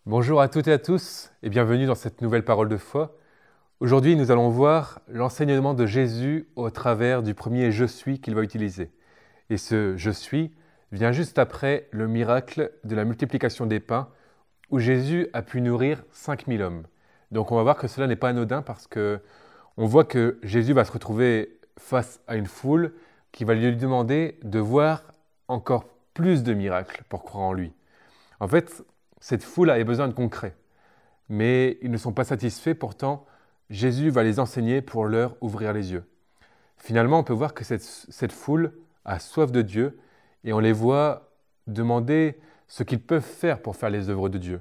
Bonjour à toutes et à tous et bienvenue dans cette nouvelle parole de foi. Aujourd'hui, nous allons voir l'enseignement de Jésus au travers du premier « Je suis » qu'il va utiliser. Et ce « Je suis » vient juste après le miracle de la multiplication des pains où Jésus a pu nourrir 5000 hommes. Donc on va voir que cela n'est pas anodin parce que on voit que Jésus va se retrouver face à une foule qui va lui demander de voir encore plus de miracles pour croire en lui. En fait, cette foule avait besoin de concret, mais ils ne sont pas satisfaits, pourtant Jésus va les enseigner pour leur ouvrir les yeux. Finalement, on peut voir que cette foule a soif de Dieu et on les voit demander ce qu'ils peuvent faire pour faire les œuvres de Dieu.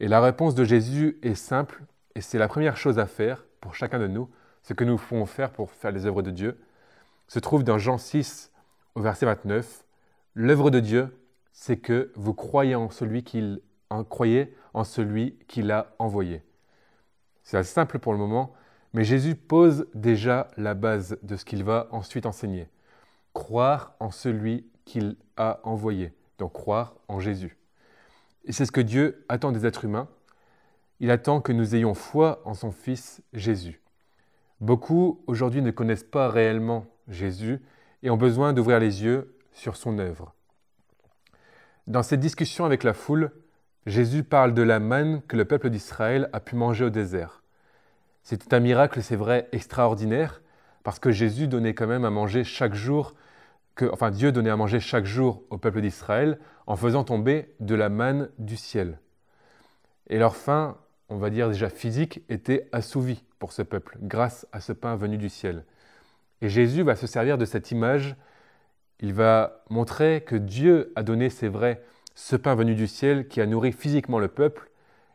Et la réponse de Jésus est simple et c'est la première chose à faire pour chacun de nous, ce que nous pouvons faire pour faire les œuvres de Dieu, se trouve dans Jean 6 au verset 29. L'œuvre de Dieu, c'est que vous croyez en celui qu'il a envoyé. C'est assez simple pour le moment, mais Jésus pose déjà la base de ce qu'il va ensuite enseigner. Croire en celui qu'il a envoyé, donc croire en Jésus. Et c'est ce que Dieu attend des êtres humains. Il attend que nous ayons foi en son Fils Jésus. Beaucoup aujourd'hui ne connaissent pas réellement Jésus et ont besoin d'ouvrir les yeux sur son œuvre. Dans cette discussion avec la foule, Jésus parle de la manne que le peuple d'Israël a pu manger au désert. C'était un miracle, c'est vrai, extraordinaire, parce que Jésus donnait quand même à manger chaque jour, Dieu donnait à manger chaque jour au peuple d'Israël en faisant tomber de la manne du ciel. Et leur faim, on va dire déjà physique, était assouvie pour ce peuple, grâce à ce pain venu du ciel. Et Jésus va se servir de cette image. Il va montrer que Dieu a donné, c'est vrai, ce pain venu du ciel qui a nourri physiquement le peuple,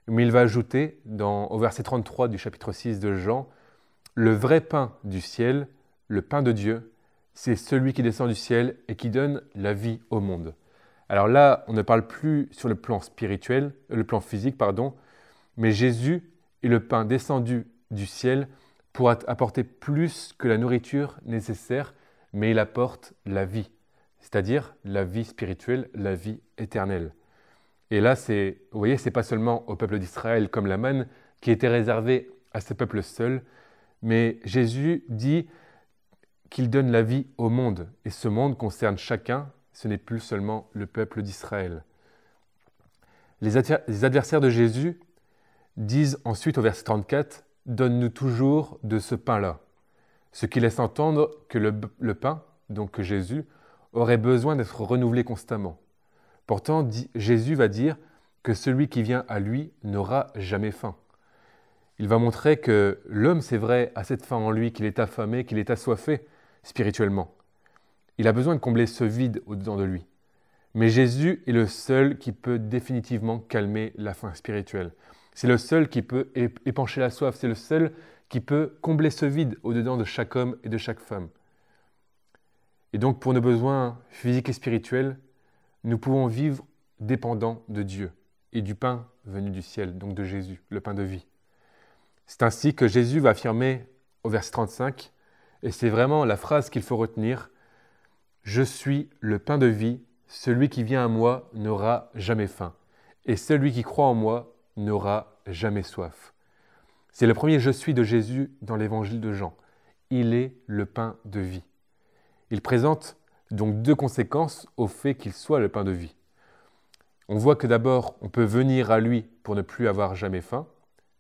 mais il va ajouter au verset 33 du chapitre 6 de Jean, le vrai pain du ciel, le pain de Dieu, c'est celui qui descend du ciel et qui donne la vie au monde. Alors là, on ne parle plus sur le plan spirituel, le plan physique, mais Jésus est le pain descendu du ciel pour apporter plus que la nourriture nécessaire, mais il apporte la vie, c'est-à-dire la vie spirituelle, la vie éternelle. Et là, vous voyez, ce n'est pas seulement au peuple d'Israël comme la manne qui était réservée à ce peuple seul, mais Jésus dit qu'il donne la vie au monde. Et ce monde concerne chacun, ce n'est plus seulement le peuple d'Israël. Les adversaires de Jésus disent ensuite au verset 34, « Donne-nous toujours de ce pain-là », ce qui laisse entendre que le pain, donc que Jésus, aurait besoin d'être renouvelé constamment. Pourtant, Jésus va dire que celui qui vient à lui n'aura jamais faim. Il va montrer que l'homme, c'est vrai, a cette faim en lui, qu'il est affamé, qu'il est assoiffé spirituellement. Il a besoin de combler ce vide au-dedans de lui. Mais Jésus est le seul qui peut définitivement calmer la faim spirituelle. C'est le seul qui peut épancher la soif, c'est le seul qui peut combler ce vide au-dedans de chaque homme et de chaque femme. Et donc, pour nos besoins physiques et spirituels, nous pouvons vivre dépendants de Dieu et du pain venu du ciel, donc de Jésus, le pain de vie. C'est ainsi que Jésus va affirmer au verset 35, et c'est vraiment la phrase qu'il faut retenir, « Je suis le pain de vie, celui qui vient à moi n'aura jamais faim, et celui qui croit en moi n'aura jamais soif. » C'est le premier « Je suis » de Jésus dans l'évangile de Jean. Il est le pain de vie. Il présente donc deux conséquences au fait qu'il soit le pain de vie. On voit que d'abord, on peut venir à lui pour ne plus avoir jamais faim.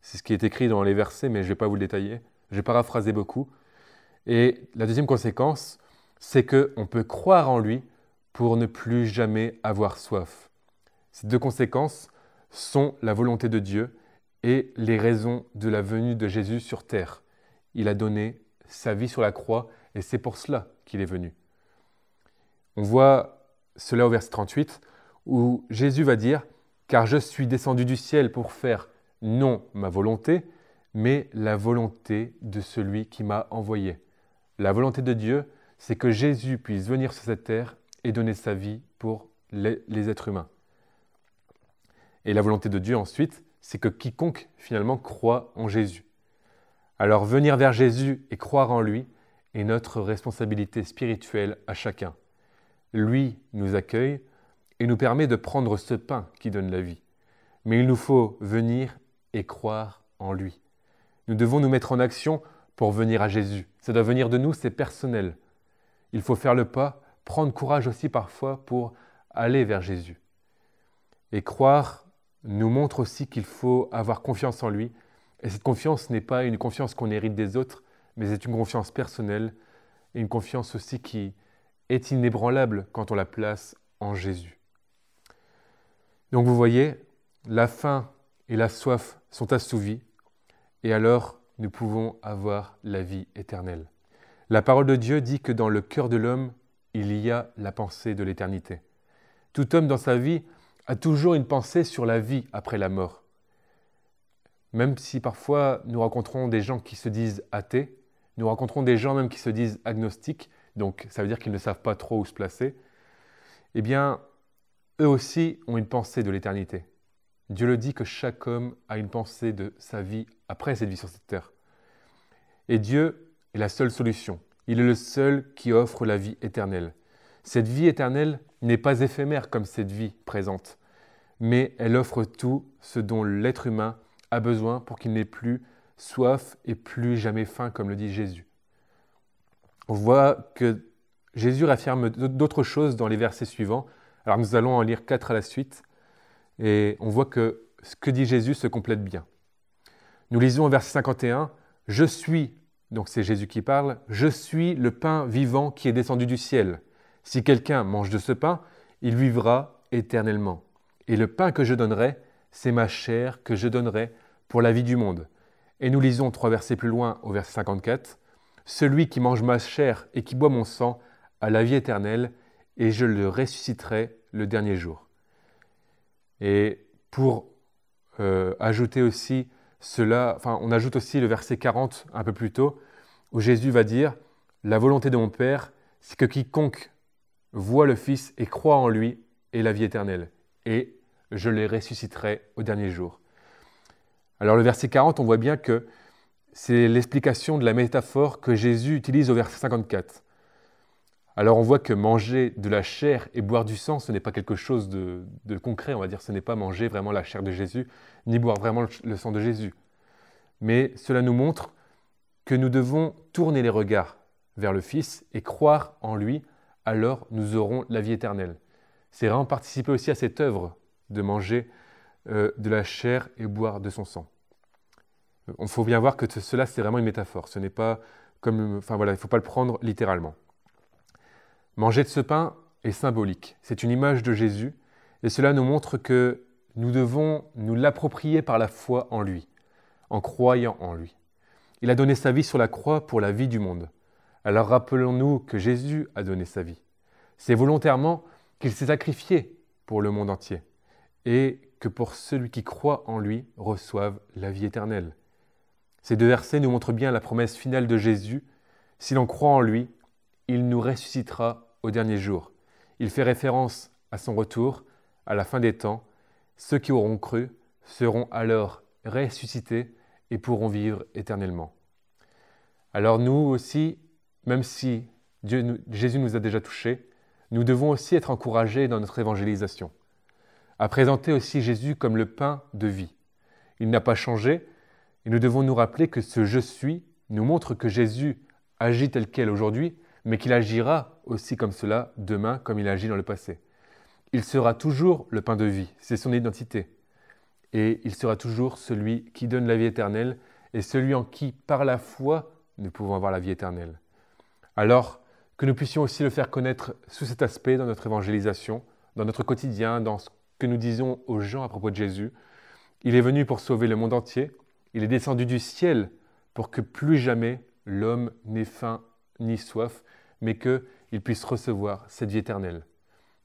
C'est ce qui est écrit dans les versets, mais je ne vais pas vous le détailler. Je vais paraphraser beaucoup. Et la deuxième conséquence, c'est qu'on peut croire en lui pour ne plus jamais avoir soif. Ces deux conséquences sont la volonté de Dieu et les raisons de la venue de Jésus sur terre. Il a donné sa vie sur la croix et c'est pour cela qu'il est venu. On voit cela au verset 38 où Jésus va dire « Car je suis descendu du ciel pour faire non ma volonté, mais la volonté de celui qui m'a envoyé. » La volonté de Dieu, c'est que Jésus puisse venir sur cette terre et donner sa vie pour les êtres humains. Et la volonté de Dieu ensuite, c'est que quiconque finalement croit en Jésus. Alors venir vers Jésus et croire en lui est notre responsabilité spirituelle à chacun. Lui nous accueille et nous permet de prendre ce pain qui donne la vie. mais il nous faut venir et croire en lui. Nous devons nous mettre en action pour venir à Jésus. Ça doit venir de nous, c'est personnel. Il faut faire le pas, prendre courage aussi parfois pour aller vers Jésus. Et croire nous montre aussi qu'il faut avoir confiance en lui. Et cette confiance n'est pas une confiance qu'on hérite des autres, mais c'est une confiance personnelle et une confiance aussi qui est inébranlable quand on la place en Jésus. Donc vous voyez, la faim et la soif sont assouvies et alors nous pouvons avoir la vie éternelle. La parole de Dieu dit que dans le cœur de l'homme, il y a la pensée de l'éternité. Tout homme dans sa vie a toujours une pensée sur la vie après la mort. Même si parfois nous rencontrons des gens qui se disent athées, nous rencontrons des gens même qui se disent agnostiques, donc ça veut dire qu'ils ne savent pas trop où se placer, eh bien, eux aussi ont une pensée de l'éternité. Dieu le dit que chaque homme a une pensée de sa vie après cette vie sur cette terre. Et Dieu est la seule solution. Il est le seul qui offre la vie éternelle. Cette vie éternelle n'est pas éphémère comme cette vie présente, mais elle offre tout ce dont l'être humain a besoin pour qu'il n'ait plus soif et plus jamais faim, comme le dit Jésus. On voit que Jésus affirme d'autres choses dans les versets suivants. Alors nous allons en lire 4 à la suite, et on voit que ce que dit Jésus se complète bien. Nous lisons au verset 51, « Je suis », donc c'est Jésus qui parle, « Je suis le pain vivant qui est descendu du ciel. Si quelqu'un mange de ce pain, il vivra éternellement. Et le pain que je donnerai, c'est ma chair que je donnerai pour la vie du monde. » Et nous lisons 3 versets plus loin au verset 54, « Celui qui mange ma chair et qui boit mon sang a la vie éternelle, et je le ressusciterai le dernier jour. » Et pour ajouter aussi cela, on ajoute aussi le verset 40 un peu plus tôt, où Jésus va dire « La volonté de mon Père, c'est que quiconque voit le Fils et croit en lui ait la vie éternelle, et je les ressusciterai au dernier jour. » Alors le verset 40, on voit bien que c'est l'explication de la métaphore que Jésus utilise au verset 54. Alors on voit que manger de la chair et boire du sang, ce n'est pas quelque chose de concret, on va dire, ce n'est pas manger vraiment la chair de Jésus, ni boire vraiment le sang de Jésus. Mais cela nous montre que nous devons tourner les regards vers le Fils et croire en lui, alors nous aurons la vie éternelle. C'est vraiment participer aussi à cette œuvre de manger de la chair et boire de son sang. Il faut bien voir que cela, c'est vraiment une métaphore. Ce n'est pas comme, il ne faut pas le prendre littéralement. Manger de ce pain est symbolique. C'est une image de Jésus et cela nous montre que nous devons nous l'approprier par la foi en lui, en croyant en lui. Il a donné sa vie sur la croix pour la vie du monde. Alors rappelons-nous que Jésus a donné sa vie. C'est volontairement qu'il s'est sacrifié pour le monde entier et que pour celui qui croit en lui reçoive la vie éternelle. Ces 2 versets nous montrent bien la promesse finale de Jésus. Si l'on croit en lui, il nous ressuscitera au dernier jour. Il fait référence à son retour, à la fin des temps. Ceux qui auront cru seront alors ressuscités et pourront vivre éternellement. Alors nous aussi, même si Jésus nous a déjà touchés, nous devons aussi être encouragés dans notre évangélisation, à présenter aussi Jésus comme le pain de vie. Il n'a pas changé et nous devons nous rappeler que ce « je suis » nous montre que Jésus agit tel quel aujourd'hui, mais qu'il agira aussi comme cela demain, comme il agit dans le passé. Il sera toujours le pain de vie, c'est son identité. Et il sera toujours celui qui donne la vie éternelle et celui en qui, par la foi, nous pouvons avoir la vie éternelle. Alors, que nous puissions aussi le faire connaître sous cet aspect dans notre évangélisation, dans notre quotidien, dans ce que nous disons aux gens à propos de Jésus. Il est venu pour sauver le monde entier. Il est descendu du ciel pour que plus jamais l'homme n'ait faim ni soif, mais qu'il puisse recevoir cette vie éternelle.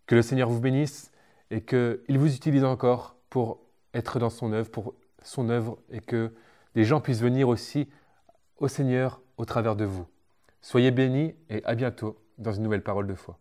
Que le Seigneur vous bénisse et qu'il vous utilise encore pour être dans son œuvre, et que des gens puissent venir aussi au Seigneur au travers de vous. Soyez bénis et à bientôt dans une nouvelle parole de foi.